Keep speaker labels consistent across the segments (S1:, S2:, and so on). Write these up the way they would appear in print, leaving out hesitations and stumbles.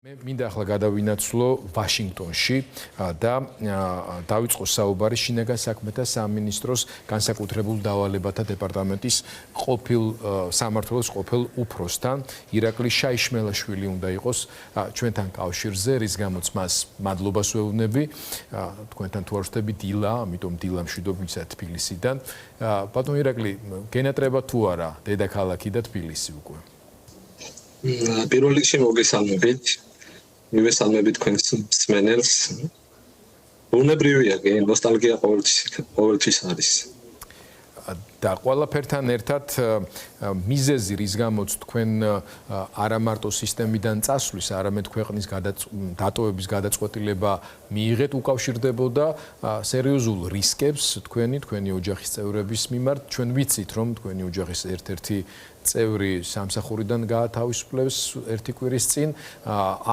S1: მე მინდა ახლა გადავინაცვლო ვაშინგტონში და დავიწყო საუბარი შინაგან საქმეთა სამინისტროს განსაკუთრებულ დავალებათა დეპარტამენტის ყოფილ სამმართველოს ყოფილ უფროსთან ირაკლი შაიშმელაშვილი უნდა იყოს ჩვენთან კავშირზე, რის გამოც მას მადლობას ვეუბნები. თქვენთან თუ არ ვშთები დილა, ამიტომ დილა მშვიდობ მისცა თბილისიდან. ბატონ ირაკლი, გენატრება თუ არა დედაქალაქი და თბილისი უკვე?
S2: პირველ რიგში მოგესალმებით. მივესალმებით თქვენს მსმენელს. ბუნებრივია, ნოსტალგია ყოველთვის არის.
S1: და ყველაფერთან ერთად მიზეზი, რის გამოც თქვენ არა მარტო სისტემიდან წასვლის, არამედ ქვეყნის დატოვების გადაწყვეტილება მიიღეთ, უკავშირდებოდა სერიოზულ რისკებს თქვენი ოჯახის წევრების მიმართ. ჩვენ ვიცით, რომ თქვენი ოჯახის ერთ-ერთი წევრი სამსახურიდან გაათავისუფლეს ერთი კვირის წინ.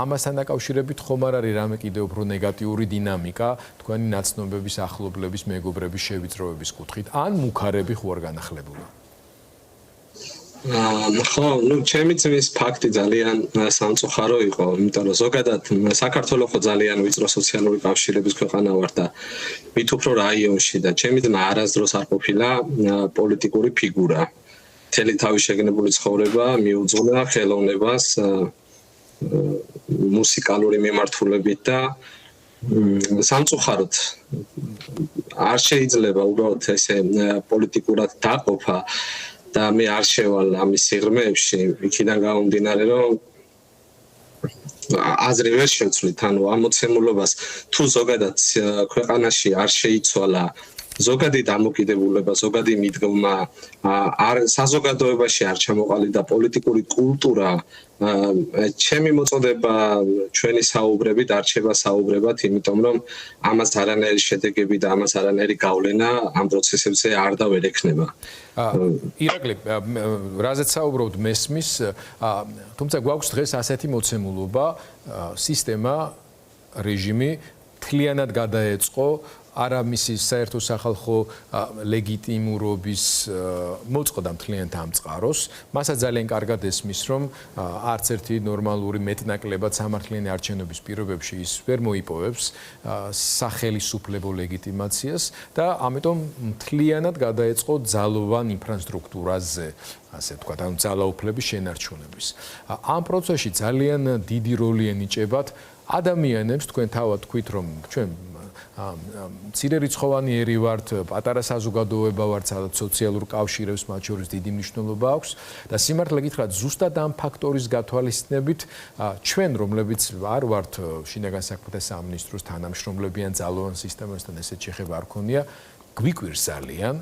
S1: ამასთან დაკავშირებით ხომ არ არის რამე კიდევ უფრო ნეგატიური დინამიკა თქვენი ნაცნობების, ახლობლების, მეგობრების შევიწროების კუთხით, ან მუქარები ხო არ განახლებულა?
S2: ხო, ჩემი ძმის ფაქტი ძალიან სამწუხარო იყო, იმიტომ რომ ზოგადად საქართველოს ხო ძალიან ვიწრო სოციალური კავშირების ქვეყანა ვარ და მით უფრო რაიონში და ჩემი ძმა არასდროს არ ყოფილა პოლიტიკური ფიგურა. მთელი თავის შეგნებული ცხოვრება მიუძღვნა ხელოვნებას მუსიკალური მიმართულებით და სამწუხაროდ არ შეიძლება უბრალოდ ესე პოლიტიკურად დაყოფა და მე არ შევალ ამის სიღრმეებში, იქიდან გამომდინარე, რომ აზრი ვერ შევცვლით, ანუ ამოცემულობას თუ ზოგადად ქვეყანაში არ შეიცვალა ზოგადი დამოკიდებულება, ზოგადი მიდგომა, საზოგადოებაში არ ჩამოყალიბდა პოლიტიკური კულტურა, ჩემი მოწოდება ჩვენი საუბრებით არჩება საუბრებად, იმიტომ რომ ამას არანაირი შედეგები და ამას არანაირი გავლენა ამ პროცესებზე არ და ვერ ექნება.
S1: ირაკლი, რაზეც საუბრობთ მესმის, თუმცა გვაქვს დღეს ასეთი მოცემულობა, სისტემა, რეჟიმი მთლიანად გადაეწყო არა მისი საერთო სახალხო ლეგიტიმურობის მოწყდა მთლიანად ამ წყაროს. მასაც ძალიან კარგად ესმის, რომ არც ერთი ნორმალური მეტნაკლებად სამართლიანი არჩევნების პირობებში ის ვერ მოიპოვებს სახელისუფლებო ლეგიტიმაციას და ამიტომ მთლიანად გადაეწყო ძალოვან ინფრასტრუქტურაზე, ასე ვთქვათ, ანუ ძალაუფლების შენარჩუნების. ამ პროცესში ძალიან დიდი როლი ენიჭებათ ადამიანებს, თქვენ თავად თქვით, რომ ჩვენ მცირერიცხოვანი ერი ვართ, პატარა საზოგადოება ვართ, სადაც სოციალურ კავშირებს მათ შორის დიდი მნიშვნელობა აქვს და სიმართლე გითხრათ, ზუსტად ამ ფაქტორის გათვალისწინებით ჩვენ, რომლებიც არ ვართ შინაგან საქმეთა სამინისტროს თანამშრომლები ან ძალოვან სისტემასთან ესეთ შეხება არ ქონია, გვიკვირს ძალიან,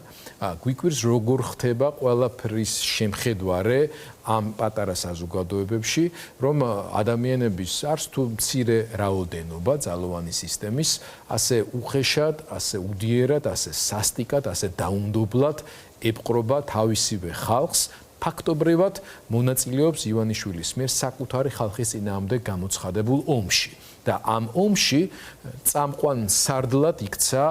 S1: გვიკვირს როგორ ხდება ყველაფრის შემხედვარე ამ პატარა საზოგადოებებში, რომ ადამიანების არც თუ მცირე რაოდენობა ძალოვანი სისტემის ასე უხეშად, ასე უდიერად, ასე სასტიკად, ასე დაუნდობლად ეპყრობა თავისივე ხალხს, ფაქტობრივად მონაწილეობს ივანიშვილის მიერ საკუთარი ხალხის წინააღმდეგ გამოცხადებულ ომში. და ამ ომში წამყვან სარდლად იქცა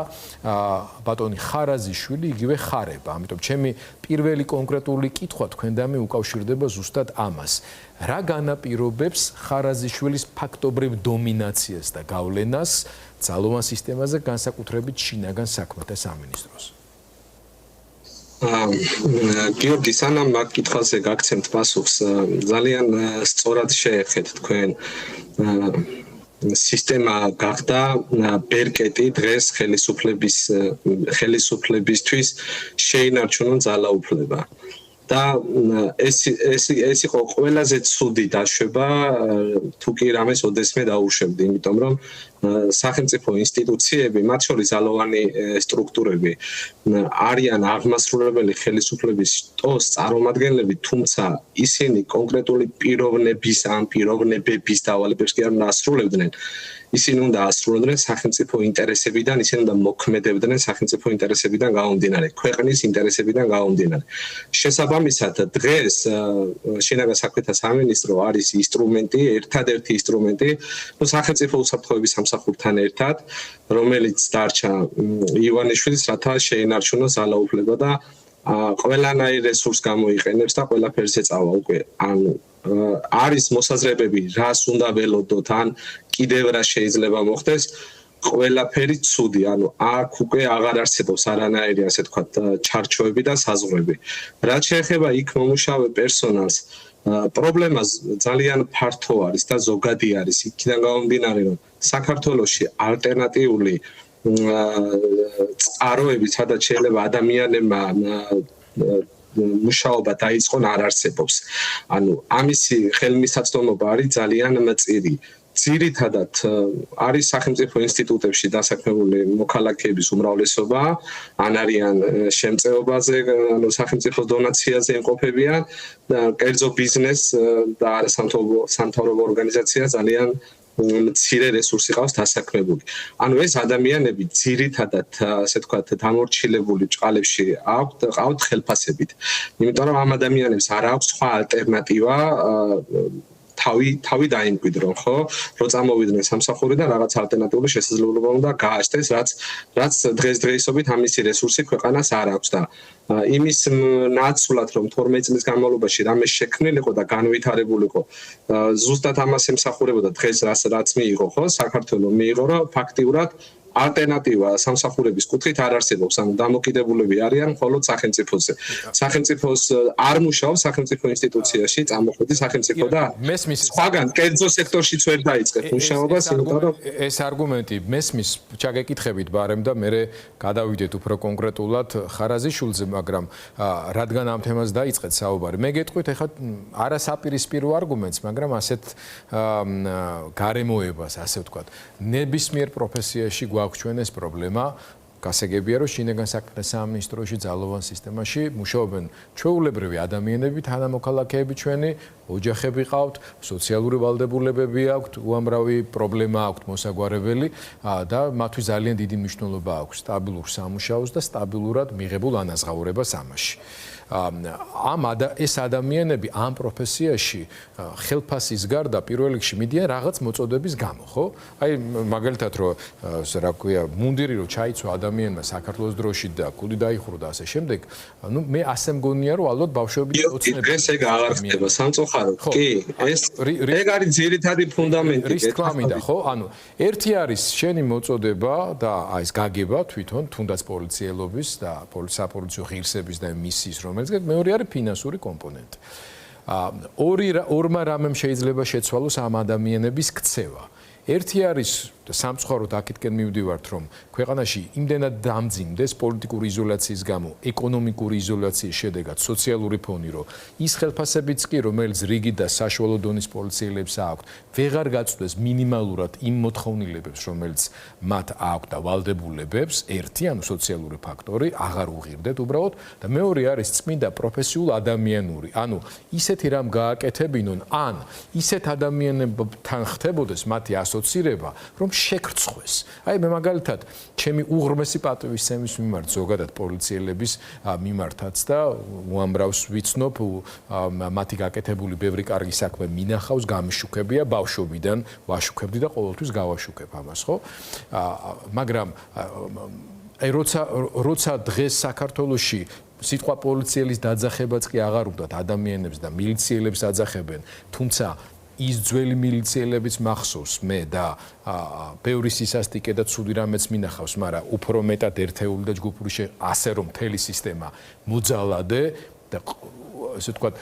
S1: ბატონი ხარაზიშვილი, იგივე ხარება. ამიტომ ჩემი პირველი კონკრეტული კითხვა თქვენდამე უკავშირდება ზუსტად ამას. რა განაპირობებს ხარაზიშვილის ფაქტობრივ დომინაციას და გავლენას ძალოვან სისტემაზე, განსაკუთრებით შინაგან საქმეთა სამინისტროს?
S2: გიორგი, სანამ მაგ კითხვაზე გაგცემთ პასუხს, ძალიან სწორად შეეხეთ თქვენ სისტემა გახდა ბერკეტი დღეს ხელისუფლებისთვის შეინარჩუნონ ძალაუფლება. და ეს იყო ყველაზე ცუდი დაშვება, თუ კი რამეს ოდესმე დაუშვებდი, იმიტომ რომ სახელმწიფო ინსტიტუციები, მათ შორის ძალოვანი სტრუქტურები არიან აღმასრულებელი ხელისუფლების შტოს წარმომადგენლები, თუმცა ისინი კონკრეტული პიროვნების ან პიროვნებების დავალებებს კი არ უნდა ასრულებდნენ. ისინი უნდა ასრულებდნენ სახელმწიფო ინტერესებიდან, ისინი უნდა მოქმედებდნენ სახელმწიფო ინტერესებიდან გამომდინარე, ქვეყნის ინტერესებიდან გამომდინარე. შესაბამისად, დღეს შინაგან საქმეთა სამინისტრო არის ინსტრუმენტი, ერთადერთი ინსტრუმენტი, სახელმწიფო უსაფრთხოების სამსახურთან ერთად, რომელიც დარჩა ივანიშვილის, რათა შეინარჩუნოს ძალაუფლება და ყველანაირ რესურსს გამოიყენებს და ყველაფერზე წავა უკვე. ანუ არის მოსაზრებები, რას უნდა ველოდოთ, ან კიდევ რა შეიძლება მოხდეს, ყველაფერი ცუდი, ანუ აქ უკვე აღარ არსებობს არანაირი, ასე ვთქვათ, ჩარჩოები და საზღვრები. რაც შეეხება იქ მომუშავე პერსონალს, პრობლემა ძალიან ფართო არის და ზოგადი არის. იქიდან გამომდინარე, რომ საქართველოში ალტერნატიული წყაროები, სადაც შეიძლება ადამიანებმა მუშაობა დაიწყონ, არ არსებობს. ანუ ამისი ხელმისაწვდომობა არის ძალიან მწირი. ძირითადად არის სახელმწიფო ინსტიტუტებში დასაქმებული მოქალაქეების უმრავლესობა, ან არიან შემწეობაზე, ანუ სახელმწიფო დონაციაზე იმყოფებიან და კერძო ბიზნეს და სამთავრობო ორგანიზაცია ძალიან მცირე რესურსი ყავს დასაქმებული. ანუ ეს ადამიანები ძირითადად, ასე ვთქვათ, დამორჩილებული ჭყალებში ყავთ ხელფასებით. იმიტომ რომ ამ ადამიანებს არ აქვს სხვა ალტერნატივა თავი დაიმკვიდრონ, ხო? რო წამოვიდნენ სამსახურიდან რაღაც ალტერნატიული შესაძლებლობა უნდა გააჩნდეს, რაც დღესდღეობით ამისი რესურსი ქვეყანას არ აქვს და იმის ნაცვლად, რომ 12 წლის განმავლობაში რამე შექმნილიყო და განვითარებულიყო, ზუსტად ამას ემსახურებოდა დღეს რაც მიიღო, ხო? საქართველოს მიიღო, რომ ფაქტიურად ალტერნატივა სამსახურების კუთხით არ არსებობს, ანუ დამოკიდებულები არიან მხოლოდ სახელმწიფოზე. სახელმწიფოს არ მუშაობს სახელმწიფო ინსტიტუციაში, წამოხვედი სახელმწიფო და სხვაგან კერძო სექტორშიც ვერ დაიწყეთ მუშაობას, იმიტომ რომ
S1: ეს არგუმენტი მესმის ჩაგეკითხებით ბარემ და მე გადავიდეთ უფრო კონკრეტულად ხარაზიშვილზე, მაგრამ რადგან ამ თემას დაიწყეთ საუბარი, მე გეტყვით ეხლა არასაპირისპირო არგუმენტს, მაგრამ ასეთ გარემოებას, ასე ვთქვათ, ნებისმიერ პროფესიაში გვაქვს ჩვენ ეს პრობლემა. გასაგებია, რომ შინაგან საქმეთა სამინისტროში ძალოვან სისტემაში მუშაობენ ჩვეულებრივი ადამიანები, თანამოქალაქეები ჩვენი, ოჯახები ყავთ, სოციალური ვალდებულებები აქვთ, უამრავი პრობლემა აქვთ მოსაგვარებელი და მათთვის ძალიან დიდი მნიშვნელობა აქვს სტაბილურ სამუშაოს და სტაბილურად მიღებულ ანაზღაურებას ამაში. ეს ადამიანები ამ პროფესიაში ხელფასის გარდა პირველ რიგში მიდიან რაღაც მოწოდების გამო, ხო? აი მაგალითად რომ რა ქვია, მუნდირი რომ ჩაიცვა ადამიანმა საქართველოს დროში და კუდი დაიხურო და ასე შემდეგ, ну მე ასე მგონია რომ ალბათ ბავშვები ოცნები
S2: ეს ეგ აღარ ხდება სამწუხაროდ. კი, ეგ არის ძირითადი ფუნდამენტი.
S1: რის თქმა მინდა, ხო? ანუ ერთი არის შენი მოწოდება და აი ეს გაგება თვითონ თუნდაც პოლიციელობის და საპოლიციო ღირსების და მისიის რომელზეც მეორე არის ფინანსური კომპონენტი. ორმა რამემ შეიძლება შეცვალოს ამ ადამიანების ქცევა. ერთი არის სამწუხაროდ აქეთკენ მივდივართ, რომ ქვეყანაში იმდენად დამძიმდეს პოლიტიკური იზოლაციის გამო, ეკონომიკური იზოლაციის შედეგად, სოციალური ფონი, რომ ის ხელფასებიც კი, რომელიც რიგი და საშუალო დონის პოლიციელებს აქვთ, ვეღარ გაწვდეს მინიმალურად იმ მოთხოვნილებებს, რომელიც მათ აქვთ და ვალდებულებებს, ერთი, ანუ სოციალური ფაქტორი, აღარ უღირდეთ უბრალოდ და მეორე არის წმინდა პროფესიულ ადამიანური, ანუ ისეთი რამ გააკეთებინონ, ან ისეთ ადამიანებთან ხდებოდეს მათი ასოცირება, რომ შეკრწხვეს. აი მე მაგალითად ჩემი უღრმესი პატივისცემის მიმართ ზოგადად პოლიციელების მიმართაც და უამრავს ვიცნობ მათი გაკეთებული ბევრი კარგი საქმე მინახავს, გამიშუქებია ბავშვობიდან, ვაშუქებდი და ყოველთვის გავაშუქებ ამას, ხო? მაგრამ აი როცა დღეს საქართველოში სიტყვა პოლიციელის დაძახებაც კი აღარ უნდათ ადამიანებს და მილიციელებს აძახებენ, თუმცა ის ძველი მილიციელებიც მახსოვს მე და ბევრი სისასტიკე და ცუდი რამეც მინახავს, მაგრამ უფრო მეტად ერთეული და ჯგუფური ასე რომ მთელი სისტემა მოძალადე და ასე ვთქვათ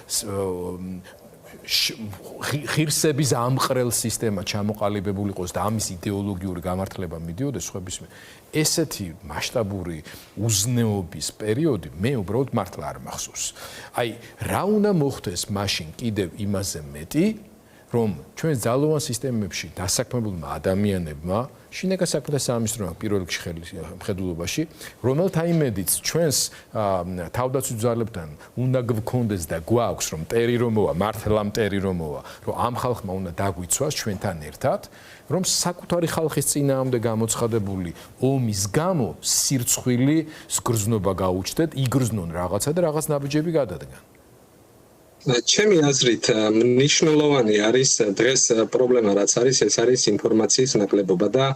S1: ღირსების ამყრელ სისტემა ჩამოყალიბებული იყოს და ამის იდეოლოგიური გამართლება მიდიოდეს სხვებისმიერ. ესეთი მასშტაბური უზნეობის პერიოდი მე უბრალოდ მართლა არ მახსოვს. აი რა უნდა მოხდეს მაშინ კიდევ იმაზე მეტი, რომ ჩვენ ძალოვან სისტემებში დასაქმებულმა ადამიანებმა შინაგან საქმეთა სამინისტროს პირველ რიგში მხედველობაში, რომელთა იმედიც ჩვენს თავდაცვის ძალებთან უნდა გვქონდეს და გვაქვს, რომ მტერი რომ მოვა, მართლა მტერი რომ მოვა, რომ ამ ხალხმა უნდა დაგვიცვას ჩვენთან ერთად, რომ საკუთარი ხალხის წინააღმდეგ გამოცხადებული ომის გამო სირცხვილი სგრძნობა გაუჩნდეთ, იგრძნონ რაღაცა და რაღაც ნაბიჯები გადადგან.
S2: ჩემი აზრით მნიშვნელოვანი არის დღეს პრობლემა რაც არის, ეს არის ინფორმაციის ნაკლებობა და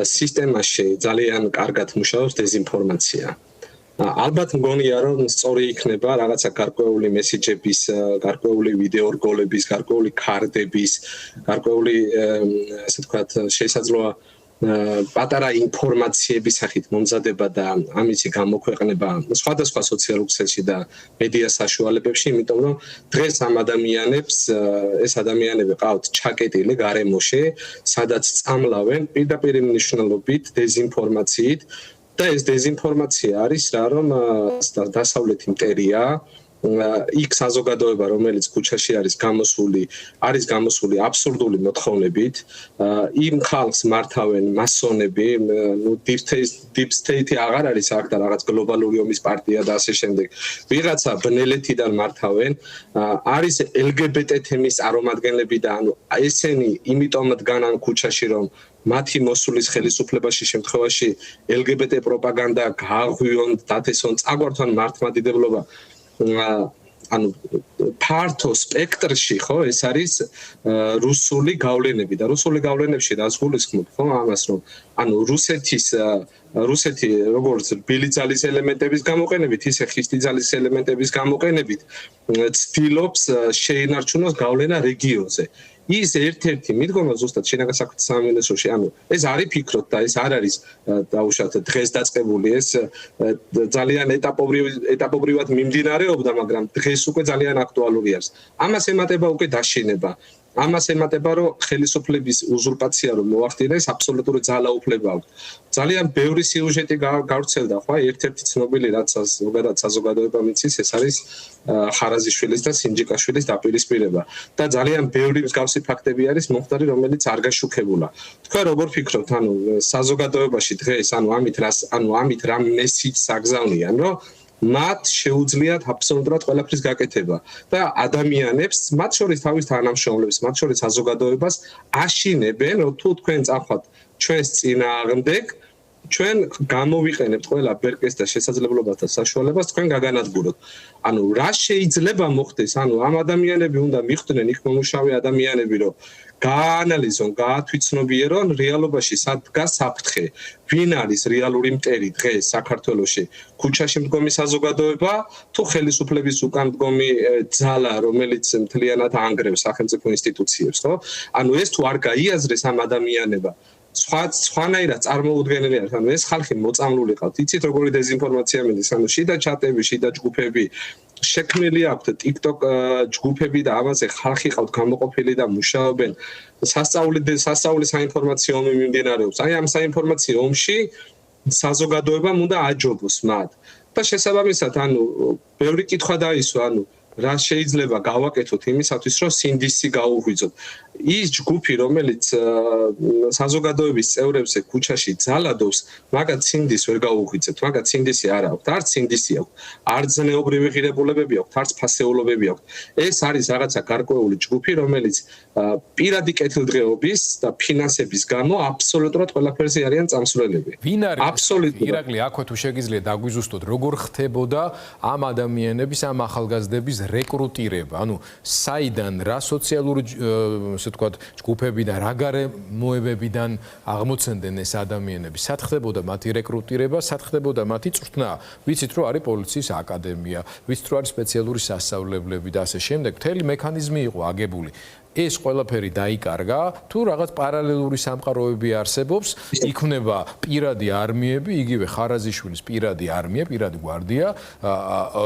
S2: სისტემაში ძალიან კარგად მუშაობს დეზინფორმაცია. ალბათ მგონია რომ სწორი იქნება რაღაცა გარკვეული მესიჯების, გარკვეული ვიდეო რგოლების, გარკვეული ქარდების, გარკვეული ასე ვთქვათ შესაძლოა პატარა ინფორმაციების სახით მომზადება და ამისი გამოქვეყნება სხვადასხვა სოციალურ ქსელში და მედია საშუალებებში, იმიტომ რომ დღეს ამ ადამიანებს ეს ადამიანები ყავთ ჩაკეტილი გარემოში, სადაც წამლავენ პირდაპირ მნიშვნელობით დეზინფორმაციით და ეს დეზინფორმაცია არის რა რომ დასავლეთი მტერია იქ საზოგადოება რომელიც ქუჩაში არის გამოსული აბსურდული მოთხოვნებით იმ ხალხს მართავენ მასონები ნუ deep state აღარ არის აქ და რაღაც გლობალური ომის პარტია და ასე შემდეგ ვიღაცა ბნელეთიდან მართავენ არის LGBT თემის წარმომადგენლები და ანუ ესენი იმიტომ დგანან ქუჩაში რომ მათი მოსulis ხელისუფლებაში შემთხვევაში LGBT პროპაგანდა გააღვიონ დათესონ წაგვართვან მართლმადიდებლობა ანუ ფართო სპექტრში ხო ეს არის რუსული გავლენები და რუსული გავლენებში დასგულისხმობ ხო ამას რომ ანუ რუსეთი როგორც ბილიძალის ელემენტების გამოყენებით ისე ხისტი ძალის ელემენტების გამოყენებით ცდილობს შეინარჩუნოს გავლენა რეგიონზე ის ერთ-ერთი მიდგომა ზუსტად შინაგან საქმეთა სამინისტროში ანუ ეს არის ფიქრობ და ეს არ არის დაუშვათ დღეს დაწყებული ეს ძალიან ეტაპობრივად მიმდინარეობდა მაგრამ დღეს უკვე ძალიან აქტუალური არის ამას ემატება უკვე დაშინება ამას ემატება რომ ხელისუფლების უზურპაცია რომ მოახდინეს აბსოლუტური ძალაუფლება აქვს ძალიან ბევრი სიუჟეტი გავრცელდა ხო ერთ-ერთი ცნობილი რაც ზოგადად საზოგადოებამ იცის ეს არის ხარაზიშვილის და სინჯიკაშვილის დაპირისპირება და ძალიან ბევრი მსგავსი ფაქტები არის მომხდარი რომელიც არ გაშუქებულა თქვენ როგორ ფიქრობთ ანუ საზოგადოებაში დღეს ანუ ამით რა მესიჯს აგზავნიან რომ მათ შეუძლიათ აბსოლუტურად ყველაფრის გაკეთება და ადამიანებს მათ შორის თავის თანამშრომლებს მათ შორის საზოგადოებას აშინებენ რომ თუ თქვენ წახვალთ ჩვენს წინააღმდეგ ჩვენ გამოვიყენებთ ყველა ბერკეს და შესაძლებლობათა საშუალებას თქვენ გაგანადგუროთ ანუ რა შეიძლება მოხდეს ანუ ამ ადამიანები უნდა მიხვდნენ იქ მომუშავე ადამიანები რომ გაანალიზონ, გაათვითცნობიერონ რეალობაში სად დგას საფრთხე, ვინ არის რეალური მტერი დღეს საქართველოში, ქუჩაში მდგომი საზოგადოება, თუ ხელისუფლების უკან მდგომი ძალა, რომელიც მთლიანად ანგრევს სახელმწიფო ინსტიტუციებს, ხო? ანუ ეს თუ არ გაიაზრეს ამ ადამიანება სხვანაირად წარმოუდგენელი არის. ანუ ეს ხალხი მოწამლული ყავთ. იცით როგორი დეზინფორმაცია მიდის? ანუ შიდა ჩატები, შიდა ჯგუფები შექმნილი აქვთ TikTok ჯგუფები და ამაზე ხალხი ყავთ გამოყოფილი და მუშაობენ. სასწაული საინფორმაციო ომი მიმდინარეობს. აი ამ საინფორმაციო ომში საზოგადოებამ უნდა აჯობოს მათ. და შესაბამისად, ანუ ბევრი კითხვა დაისვა, ანუ რა შეიძლება გავაკეთოთ იმისათვის, რომ სინდისი გაუღვიძოთ. ის ჯგუფი, რომელიც საზოგადოების წევრებზე ქუჩაში ძალადობს, მაგათ სინდის ვერ გაუღვიძებთ, მაგათ სინდისი არ აქვს. არც სინდისი აქვს, არც ზნეობრივი ღირებულებები აქვს, არც ფასეულობები აქვს. ეს არის რაღაცა გარკვეული ჯგუფი, რომელიც პირადი კეთილდღეობის და ფინანსების გამო აბსოლუტურად ყველაფერზე არიან წამსვლელები.
S1: ვინ არის? ირაკლი, აქვე თუ შეგიძლია დაგვიზუსტოთ, როგორ ხდებოდა ამ ადამიანების, ამ ახალგაზრდების რეკრუტირება? ანუ საიდან, რა სოციალური ვთქვათ, ჯგუფებიდან, რა გარემოებებიდან აღმოცენდნენ ეს ადამიანები? სად ხდებოდა მათი რეკრუტირება, სად ხდებოდა მათი წვრთნა? ვიცით, რომ არის პოლიციის აკადემია, ვიცით, რომ არის სპეციალური სასწავლებლები და ასე შემდეგ. მთელი მექანიზმი იყო აგებული. ეს ყველაფერი დაიკარგა, თუ რაღაც პარალელური სამყაროები არსებობს, იქმნება პირადი არმიები, იგივე ხარაზიშვილის პირადი არმია, პირადი გვარდია,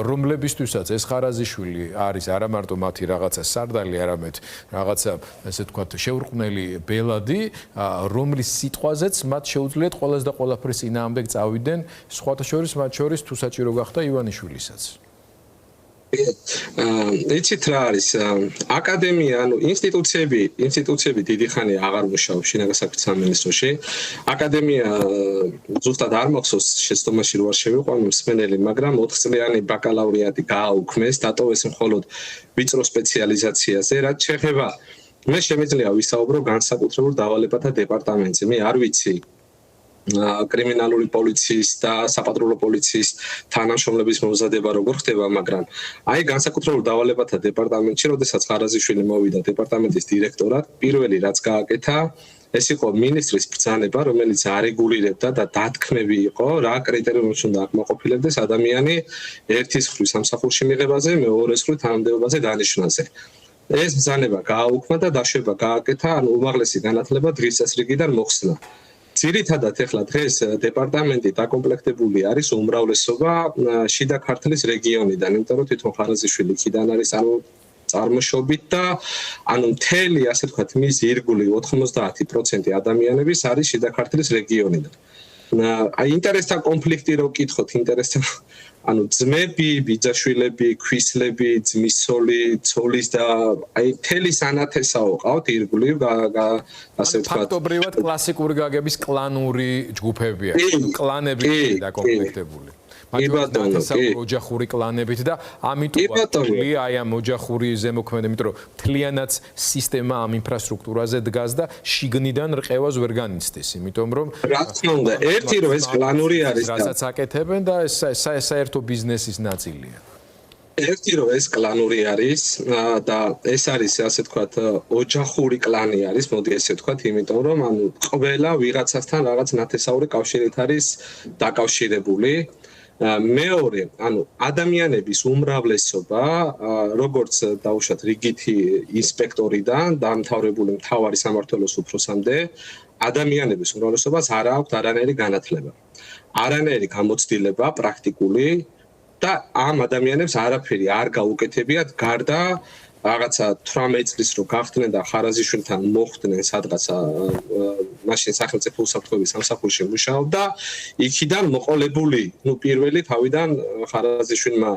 S1: რომლებისთვისაც ეს ხარაზიშვილი არის არა მარტო მათი რაღაცა სარდალი, არამედ რაღაცა, ესე ვთქვათ, შეურყვნელი ბელადი, რომლის სიტყვაზეც მათ შეუძლიათ ყველას და ყველაფრის წინააღმდეგ წავიდნენ, სხვათა შორის მათ შორის თუ საჭირო გახდა ივანიშვილისაც. იცით რა არის აკადემია ანუ ინსტიტუციები დიდი ხანია აღარ მუშაობს შინაგან საქმეთა სამინისტროში აკადემია ზუსტად არ მახსოვს შეცდომაში რო არ შევიყვანო მსმენელი მაგრამ 4 წლიანი ბაკალავრიატი გააუქმეს დატოვეს მხოლოდ ვიწრო სპეციალიზაციაზე რაც შეეხება მე შემიძლია ვისაუბრო განსაკუთრებულ დავალებათა დეპარტამენტზე მე არ ვიცი კრიმინალური პოლიციის და საპატრულო პოლიციის თანამშრომლების მომზადება როგორ ხდება, მაგრამ აი განსაკუთრებულ დავალებათა დეპარტამენტში, როდესაც ხარაზიშვილი მოვიდა დეპარტამენტის დირექტორად, პირველი რაც გააკეთა,
S2: ეს იყო მინისტრის ბრძანება, რომელიც არეგულირებდა და დათქმები იყო, რა კრიტერიუმებს უნდა აკმაყოფილებდეს ადამიანი ერთის ხრი სამსახურში მიღებაზე, მეორეს ხრი თანამდებობაზე დანიშვნაზე. ეს ბრძანება გააუქმა და დაშვება გააკეთა, ანუ უმაღლესი განათლება დღის წესრიგიდან მოხსნა. ძირითადად ეხლა დღეს დეპარტამენტი დაკომპლექტებული არის უმრავლესობა შიდა ქართლის რეგიონიდან, იმიტომ რომ თვითონ ხარაზიშვილი იქიდან არის წარმოშობით და ანუ მთელი, ასე ვთქვათ, მის ირგული 90% ადამიანების არის შიდა ქართლის რეგიონიდან. აი ინტერესთა კონფლიქტი რო გკითხოთ, ინტერესთა ანუ ძმები, ბიძაშვილები, ქვისლები, ძმისოლი, ცოლის და აი მთელი სანათესაო ყავთ ირგვლივ, ასე ვთქვათ.
S1: ფაქტობრივად კლასიკური გაგების კლანური ჯგუფებია, კლანები დაკომპლექტებული. მაგრამ ოჯახური კლანებით და ამიტომ აი ამ ოჯახური ზემოქმედება, იმიტომ რომ მთლიანად სისტემა ამ ინფრასტრუქტურაზე დგას და შიგნიდან რყევას ვერ განიცდის, იმიტომ რომ
S2: რა თქმა უნდა, ერთი რომ ეს კლანური არის და
S1: რასაც აკეთებენ და ეს საერთო ბიზნესის ნაწილია.
S2: ერთი რომ ეს კლანური არის და ეს არის, ასე ვთქვათ, ოჯახური კლანი არის, მოდი ესე ვთქვათ, იმიტომ რომ ანუ ყველა ვიღაცასთან რაღაც ნათესაური კავშირით არის დაკავშირებული. მეორე, ანუ ადამიანების უმრავლესობა, როგორც დაუშვათ რიგითი ინსპექტორიდან დამთავრებული მთავარი სამმართველოს უფროსამდე, ადამიანების უმრავლესობას არ აქვს არანაირი განათლება, არანაირი გამოცდილება პრაქტიკული და ამ ადამიანებს არაფერი არ გაუკეთებიათ გარდა რაღაცა 18 წლის რო გახდნენ და ხარაზიშვილთან მოხვდნენ სადღაცა მაშინ სახელმწიფო უსაფრთხოების სამსახურში მუშაობდა, იქიდან მოყოლებული, პირველი თავიდან ხარაზიშვილმა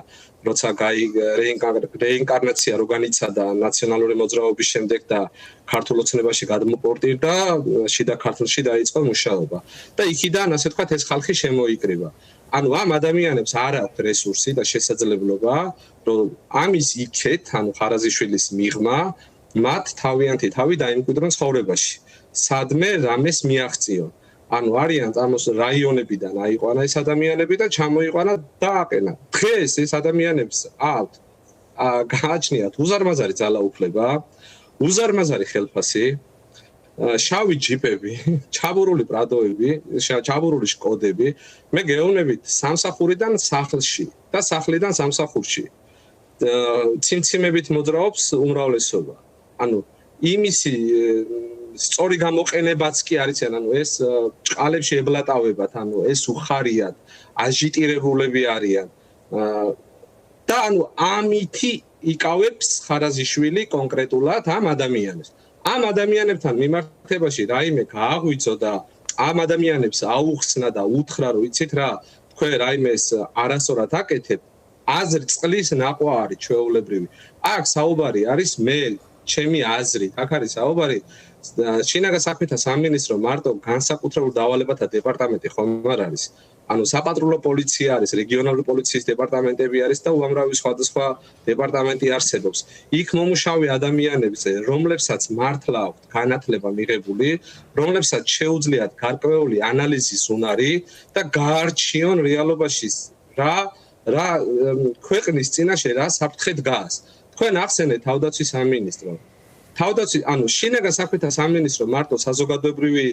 S2: როცა რეინკარნაცია რო განიცადა ნაციონალური მოძრაობის შემდეგ და ქართულ ოცნებაში გადმოპორტირდა, შიდა ქართლში დაიწყო მუშაობა. და იქიდან, ასე ვთქვათ, ეს ხალხი შემოიკრიბა. ანუ ამ ადამიანებს არ აქვს რესურსი და შესაძლებლობა, რომ ამის იქეთ, ანუ ხარაზიშვილის მიღმა, მათ თავიანთი თავი დაიმკვიდრონ ცხოვრებაში. სადმე რამეს მიაღწიონ. ანუ არიან წამოს რაიონებიდან აიყვანა ეს ადამიანები და ჩამოიყვანა და აყენა. დღეს ეს ადამიანებს აქვთ გააჩნიათ უზარმაზარი ძალაუფლება, უზარმაზარი ხელფასი, შავი ჯიპები, ჩაბურული პრადოები, ჩაბურული შკოდები, მე გეუბნებით სამსახურიდან სახლში და სახლიდან სამსახურში. ციმციმებით მოძრაობს უმრავლესობა. ანუ იმისი სწორი გამოყენებაც კი არის, ანუ ეს ჭყალებში ებლატავებათ, ანუ ეს უხარიათ, აჟიტირებულები არიან. და ანუ ამითი იკავებს ხარაზიშვილი კონკრეტულად ამ ადამიანებს. ამ ადამიანებთან მიმართებაში რაიმე გააღვიძო და ამ ადამიანებს აუხსნა და უთხრა, რომ იცით რა, თქვენ რაიმეს არასწორად აკეთებ, აზრი წყლის ნაყვა არის ჩვეულებრივი. აქ საუბარი არის მე, ჩემი აზრით, აქ არის საუბარი შინაგან საქმეთა სამინისტრო მარტო განსაკუთრებულ დავალებათა დეპარტამენტი ხომ არ არის. ანუ საპატრულო პოლიცია არის, რეგიონალური პოლიციის დეპარტამენტები არის და უამრავი სხვადასხვა დეპარტამენტი არსებობს. იქ მომუშავე ადამიანებს, რომლებსაც მართლა აქვთ განათლება მიღებული, რომლებსაც შეუძლიათ გარკვეული ანალიზის უნარი და გაარჩიონ რეალობაში რა ქვეყნის წინაშე რა საფრთხე დგას. თქვენ ახსენეთ თავდაცვის სამინისტრო. თავდაცვის, ანუ შინაგან საქმეთა სამინისტრო მარტო საზოგადოებრივი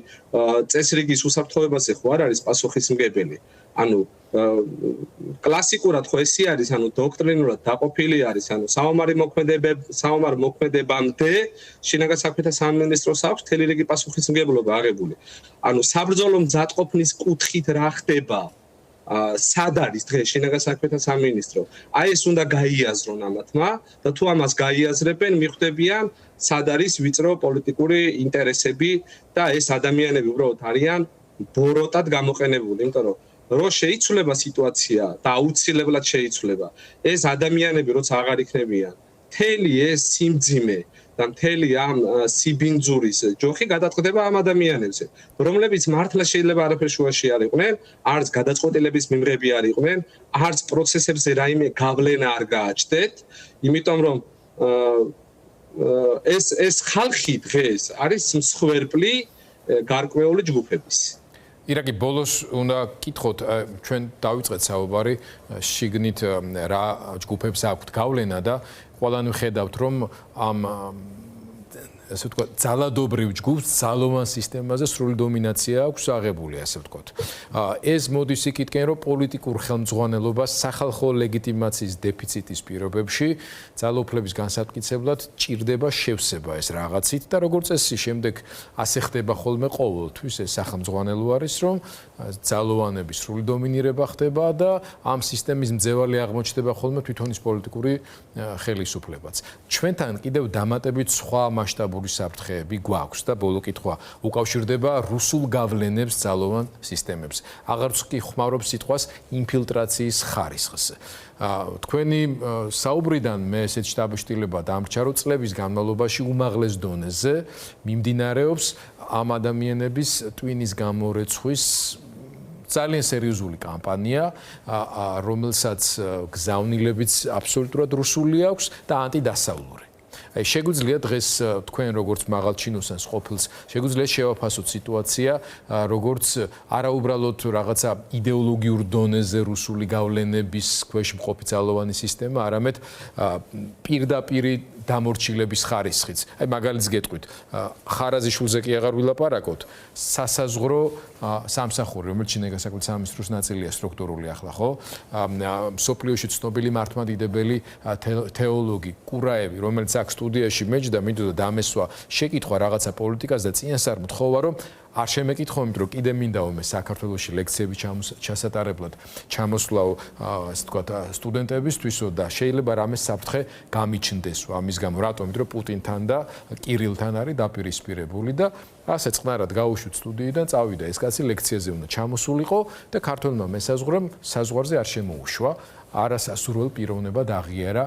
S2: წესრიგის უსაფრთხოებაზე ხო არ არის პასუხისმგებელი. ანუ კლასიკურად ხო ესი არის, ანუ დოქტრინულად დაყოფილი არის, ანუ საომარ მოქმედებამდე შინაგან საქმეთა სამინისტროს აქვს მთელი რიგი პასუხისმგებლობა აღებული. ანუ საბრძოლო მძატყოფნის კუთხით რა ხდება? სად არის დღეს შინაგან საქმეთა სამინისტრო? აი ეს უნდა გაიაზრონ ამათმა და თუ ამას გაიაზრებენ, მიხვდებიან სად არის ვიწრო პოლიტიკური ინტერესები და ეს ადამიანები უბრალოდ არიან ბოროტად გამოყენებული, იმიტომ რომ შეიცვლება სიტუაცია და აუცილებლად შეიცვლება. ეს ადამიანები როცა აღარ იქნებიან, მთელი ეს სიმძიმე და მთელი ამ სიბინძურის ჯოხი გადაწყდება ამ ადამიანებზე, რომლებიც მართლა შეიძლება არაფერ შუაში არ იყვნენ, არც გადაწყვეტილების მიმღები არ იყვნენ, არც პროცესებზე რაიმე გავლენა არ გააჩნდეთ, იმიტომ რომ ეს ხალხი დღეს არის მსხვერპლი გარკვეული ჯგუფების.
S1: ირაკი, ბოლოს უნდა კითხოთ, ჩვენ დავიწყეთ საუბარი შიგნით რა ჯგუფებს აქვთ გავლენა და ყველანი ხედავთ, რომ ამ ასე ვთქვათ, ძალადობრივ ჯგუფს ძალოვან სისტემაზე სრული დომინაცია აქვს აღებული, ასე ვთქვათ. ეს მოდის იქითკენ, რომ პოლიტიკურ ხელმძღვანელობას სახალხო ლეგიტიმაციის დეფიციტის პირობებში ძალაუფლების განსაკუთრებულად ჭირდება შევსება ეს რაღაცით და როგორც წესი შემდეგ ასე ხდება ხოლმე ყოველთვის ეს სახელმძღვანელო არის, რომ ძალოვანების სრული დომინირება ხდება და ამ სისტემის მძევალი აღმოჩნდება ხოლმე თვითონ ის პოლიტიკური ხელისუფლებაც. ჩვენთან კიდევ დამატებით სხვა მასშტაბური საფრთხეები გვაქვს და ბოლო კითხვა უკავშირდება რუსულ გავლენებს ძალოვან სისტემებს. აღარც კი ხმაურობს სიტყვას ინფილტრაციის ხარისხს. თქვენი საუბრიდან მე ესეთ შთაბეჭდილება დამრჩა, რომ წლების განმავლობაში უმაღლეს დონეზე მიმდინარეობს ამ ადამიანების ტვინის გამორეცხვის ძალიან სერიოზული კამპანია, რომელსაც გზავნილებიც აბსოლუტურად რუსული აქვს და ანტიდასავლური. შეგვიძლია დღეს თქვენ როგორც მაღალჩინოსანს ყოფილს შეგვიძლია შევაფასოთ სიტუაცია როგორც არაუბრალოდ რაღაცა იდეოლოგიურ დონეზე რუსული გავლენების ქვეშ მყოფი ძალოვანი სისტემა, არამედ პირდაპირ დამორჩილების ხარისხიც. აი მაგალითს გეტყვით, ხარაზიშვილზე კი აღარ ვილაპარაკოთ, სასაზღვრო სამსახური, რომელიც ჩინეთის საკუთრების სამინისტროს ნაწილია სტრუქტურული ახლა, ხო? მსოფლიოში ცნობილი მართლმადიდებელი თეოლოგი კურაევი, რომელიც აქ სტუდიაში მეჯდა, მინდოდა დამესვა შეკითხვა რაღაცა პოლიტიკას და წინასწარ მთხოვა, რომ არ შემეკითხო, იმიტომ რომ კიდე მინდაო მე საქართველოში ლექციები ჩასატარებლად ჩამოსვლაო, ასე ვთქვათ, სტუდენტებისთვისო და შეიძლება რამე საფრთხე გამიჩნდესო ამის გამო, რატომ? იმიტომ რომ პუტინთან და კირილთან არის დაპირისპირებული და ასე წყნარად გაუშვით სტუდიიდან, წავიდა ეს კაცი ლექციაზე უნდა ჩამოსულიყო და ქართველმა მესაზღვრემ საზღვარზე არ შემოუშვა. არასასურველ პიროვნებად აღიარა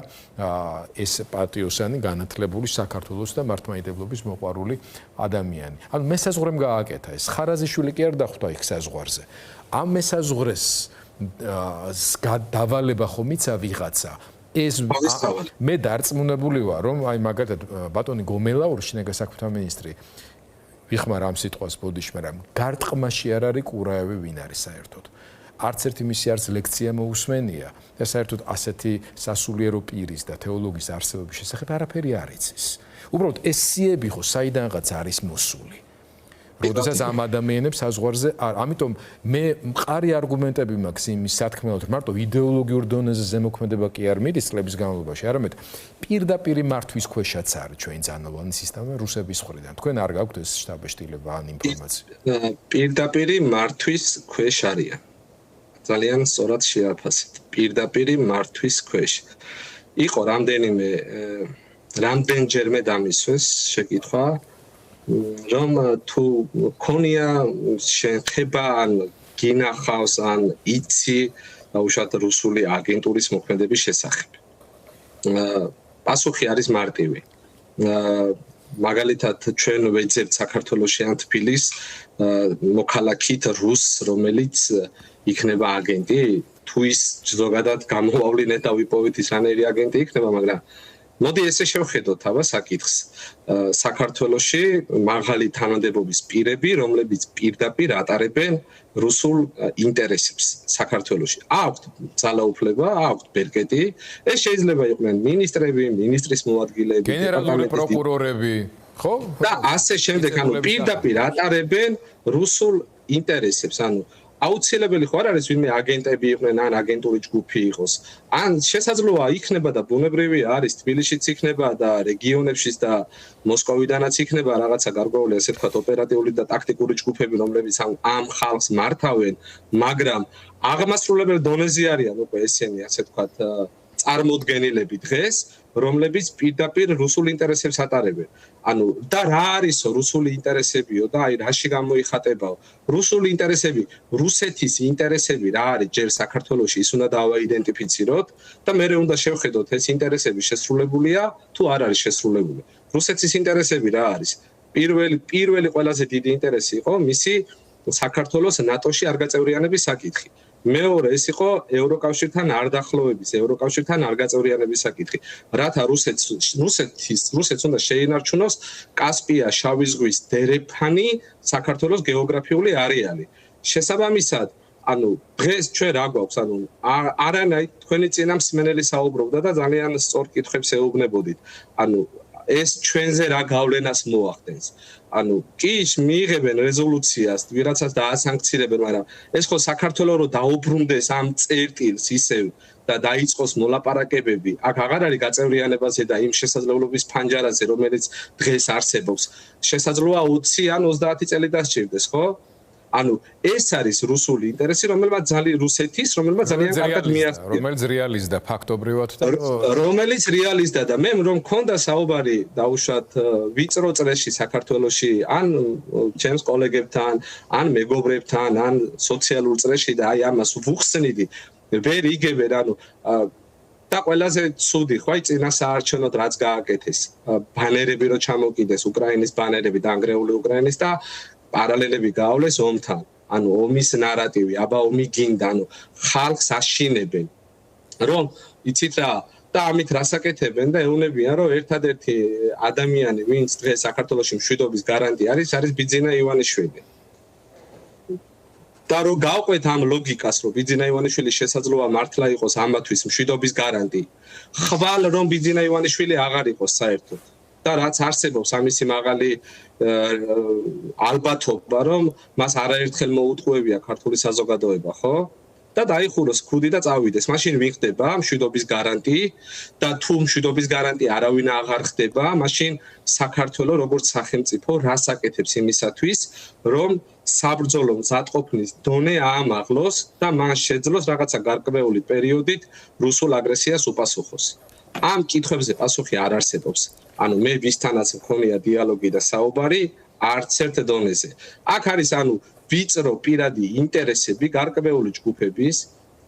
S1: ეს პატიოსანი განათლებული საქართველოს და მართლმადიდებლობის მოყვარული ადამიანი. ანუ მესაზღვრემ გააკეთა ეს. ხარაზიშვილი კი არ დახვდა იქ საზღვარზე. ამ მესაზღვრეს დავალება ხომ იცა ვიღაცა. ეს მე დარწმუნებული ვარ, რომ აი მაგალითად ბატონი გომელაური შინაგან საქმეთა მინისტრი ვიხმარ ამ სიტყვას ბოდიშმე, რომ გარტყმაში არ არის კურაევი ვინ არის საერთოდ. არც ერთი მისი არც ლექცია მოусმენია და საერთოდ ასეთი სასულიერო პირის და თეოლოგის არსებობის შესახებ არაფერი არ იცის. უბრალოდ ეს სიები ხო საიდანღაც არის მოსული. როდესაც ამ ადამიანებს საზღვარზე არ, ამიტომ მე მყარი არგუმენტები მაქვს იმის სათქმელად, რომ მარტო იდეოლოგიურ დონეზე ზემოქმედება კი არ მიდის წლების განმავლობაში, არამედ პირდაპირ მართვის ქვეშაც არის ჩვენი ძალოვანი სისტემა რუსების მხრიდან. თქვენ არ გაქვთ ეს შთაბეჭდილება ან ინფორმაცია?
S2: პირდაპირ მართვის ქვეშ არიან. ძალიან სწორად შეაფასეთ. პირდაპირ მართვის ქვეშ. იყო რამდენჯერმე დამისვეს შეკითხვა, რომ თუ ქონია შეხება ან გინახავს ან იცი უშუალოდ რუსული აგენტურის მოქმედების შესახებ. პასუხი არის მარტივი. მაგალითად ჩვენ ვეძებთ საქართველოში ან თბილის მოქალაქით რუსს, რომელიც იქნება აგენტი, თუ ის ზოგადად გამოავლინეთ და ვიპოვეთ ის რანაირი აგენტი იქნება, მაგრამ მოდი ესე შევხედოთ აბა საკითხს. საქართველოში მაღალი თანამდებობის პირები, რომლებიც პირდაპირ ატარებენ რუსულ ინტერესებს საქართველოში. აქვთ ძალაუფლება, აქვთ ბერკეტი, ეს შეიძლება იყვნენ მინისტრები, მინისტრის მოადგილეები,
S1: გენერალური პროკურორები, ხო?
S2: და ასე შემდეგ, ანუ პირდაპირ ატარებენ რუსულ ინტერესებს, ანუ აუცილებელი ხო არ არის ვინმე აგენტები იყვნენ ან აგენტური ჯგუფი იყოს. ან შესაძლოა იქნება და ბუნებრივი არის თბილისშიც იქნება და რეგიონებშიც და მოსკოვიდანაც იქნება რაღაცა გარკვეული ასე ვთქვათ ოპერატიული და ტაქტიკური ჯგუფები, რომლებიც ამ ხალხს მართავენ, მაგრამ აღმასრულებელ დონეზე არიან უკვე ესენი ასე ვთქვათ წარმოდგენილები დღეს, რომლებიც პირდაპირ რუსულ ინტერესებს ატარებენ. ანუ და რა არისო რუსული ინტერესებიო და აი რაში გამოიხატებაო? რუსული ინტერესები, რუსეთის ინტერესები რა არის ჯერ საქართველოში, ის უნდა დავაიდენტიფიციროთ და მე უნდა შევხედოთ ეს ინტერესები შესრულებულია თუ არ არის შესრულებული. რუსეთის ინტერესები რა არის? პირველი ყველაზე დიდი ინტერესი იყო მისი საქართველოს ნატოში არ გაწევრიანების საკითხი. მეორე ეს იყო ევროკავშირთან არ დახლოვების, ევროკავშირთან არ გაწევრიანების საკითხი. რათა რუსეთს უნდა შეინარჩუნოს კასპია, შავი ზღვის დერეფანი საქართველოს გეოგრაფიული არეალი. შესაბამისად, ანუ დღეს ჩვენ რა გვაქვს, ანუ არანაირ თქვენი წინამსმენელი საუბრობდა და ძალიან სწორ კითხვებს ეუბნებოდით. ანუ ეს ჩვენზე რა გავლენას მოახდენს. ანუ კი მიიღებენ რეზოლუციას, ვიღაცას დაასანქცირებენ, მაგრამ ეს ხო საქართველოს რო დაუბრუნდეს ამ წერტილს ისევ და დაიწყოს მოლაპარაკებები, აქ აღარ არის გაწევრიანებაზე და იმ შესაძლებლობის ფანჯარაზე, რომელიც დღეს არსებობს. შესაძლოა 20 ან 30 წელი დასჭირდეს, ხო? ანუ ეს არის რუსული ინტერესი, რომელმაც რუსეთის, რომელმაც ძალიან კარგად მიაღწია.
S1: რომელიც რეალიზდა ფაქტობრივად და
S2: რომელიც რეალიზდა და მე რომ მქონდა საუბარი დაუშვათ ვიწრო წრეში საქართველოში ან ჩემს კოლეგებთან, ან მეგობრებთან, ან სოციალურ წრეში და აი ამას ვუხსნიდი, ვერ იგებენ, ანუ და ყველაზე ცუდი ხო აი წინა საარჩევნოდ რაც გააკეთეს, ბანერები რო ჩამოკიდეს, უკრაინის ბანერები დაანგრეული უკრაინის და პარალელები გაავლეს ომთან. ანუ ომის ნარატივი, აბა ომი გინდა, ანუ ხალხს აშინებენ. რომ იცით რა და ამით რასაკეთებენ და ეუნებიან რომ ერთადერთი ადამიანი, ვინც დღეს საქართველოში მშვიდობის გარანტი არის ბიძინა ივანიშვილი. და რო გავყვეთ ამ ლოგიკას, რომ ბიძინა ივანიშვილი შესაძლოა მართლა იყოს ამათვის მშვიდობის გარანტი, ხვალ რომ ბიძინა ივანიშვილი აღარ იყოს საერთოდ. და რაც არსებობს ამისი მაღალი ალბათობა, რომ მას არაერთხელ მოუტყუებია ქართული საზოგადოება, ხო? და დაიხუროს ქუდი და წავიდეს. მაშინ ვიხდება მშვიდობის გარანტი და თუ მშვიდობის გარანტი არავინ აღარ ხდება, მაშინ საქართველოს როგორც სახელმწიფო რას აკეთებს იმისათვის, რომ საბრძოლო მზადყოფნის დონე აამაღლოს და მან შეძლოს რაღაცა გარკვეული პერიოდით რუსულ აგრესიას უპასუხოს. ამ კითხვებზე პასუხი არ არსებობს. ანუ მე ვისთანაც მქონია დიალოგი და საუბარი არც ერთ დონეზე. აქ არის ანუ ვიწრო პირადი ინტერესები გარკვეული ჯგუფების,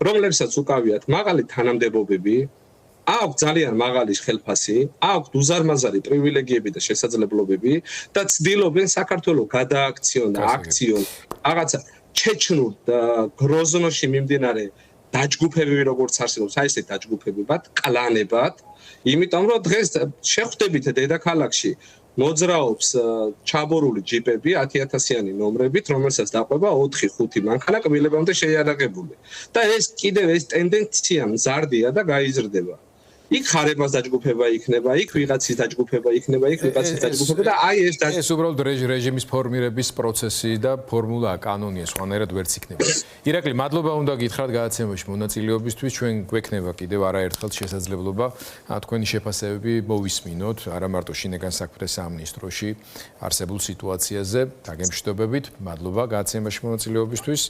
S2: რომლებსაც უკავიათ მაღალი თანამდებობები, აქვთ ძალიან მაღალი ხელფასი, აქვთ უზარმაზარი პრივილეგიები და შესაძლებლობები და ცდილობენ საქართველოს გადააქციონ და აქციონ რაღაცა ჩეჩნურ და გროზნოში მიმდინარე დაჯგუფებები როგორც არსებობს, აი ესე დაჯგუფებებად, კლანებად, იმიტომ რომ დღეს შეხვდებით დედაქალაქში მოძრაობს ჩაბორული ჯიპები 10,000-იანი ნომრებით, რომელსაც დაყვება 4-5 მანქანა კბილებამდე შეიარაღებული. და ეს კიდევ ეს ტენდენცია მზარდია და გაიზრდება. იქ ხარებას დაჯგუფება იქნება, იქ ვიღაცის დაჯგუფება იქნება, იქ ვიღაცის დაჯგუფება და აი ეს
S1: უბრალოდ რეჟიმის ფორმირების პროცესი და ფორმულა, კანონია, სხვანაირად ვერც იქნება. ირაკლი, მადლობა უნდა გითხრათ გადაცემაში მონაწილეობისთვის. ჩვენ გვექნება კიდევ არაერთხელ შესაძლებლობა თქვენი შეფასებები მოვისმინოთ, არა მარტო შინაგან საქმეთა სამინისტროში არსებულ სიტუაციაზე, დაგემშვიდობებით. მადლობა გადაცემაში მონაწილეობისთვის.